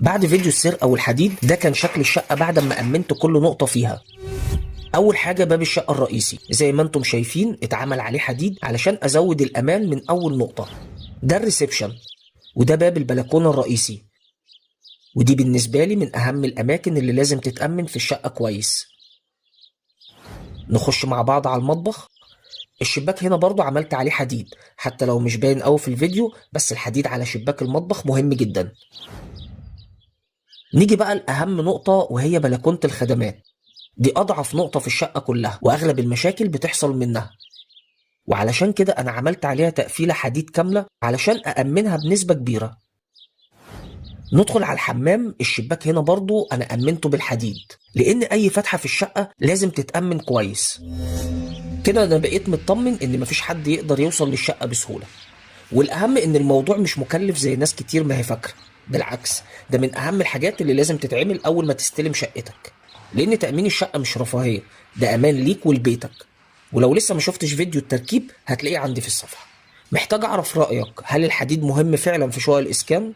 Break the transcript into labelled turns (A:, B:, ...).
A: بعد فيديو السرقة والحديد ده كان شكل الشقة بعد ما أمنت كل نقطة فيها. أول حاجة باب الشقة الرئيسي زي ما انتم شايفين اتعمل عليه حديد علشان أزود الأمان من أول نقطة. ده الريسبشن، وده باب البلكونة الرئيسي، ودي بالنسبة لي من أهم الأماكن اللي لازم تتأمن في الشقة كويس. نخش مع بعض على المطبخ. الشباك هنا برضو عملت عليه حديد، حتى لو مش باين قوي في الفيديو، بس الحديد على شباك المطبخ مهم جدا. نيجي بقى لأهم نقطة وهي بلكونة الخدمات. دي أضعف نقطة في الشقة كلها وأغلب المشاكل بتحصل منها، وعلشان كده أنا عملت عليها تقفيلة حديد كاملة علشان أأمنها بنسبة كبيرة. ندخل على الحمام. الشباك هنا برضو أنا أمنته بالحديد، لأن أي فتحة في الشقة لازم تتأمن كويس. كده أنا بقيت مطمن إن مفيش حد يقدر يوصل للشقة بسهولة. والأهم إن الموضوع مش مكلف زي ناس كتير ما هي فاكرة، بالعكس ده من أهم الحاجات اللي لازم تتعمل أول ما تستلم شقتك، لأن تأمين الشقة مش رفاهية، ده أمان ليك ولبيتك. ولو لسه ما شفتش فيديو التركيب هتلاقيه عندي في الصفحة. محتاج أعرف رأيك، هل الحديد مهم فعلا في شقق الإسكان؟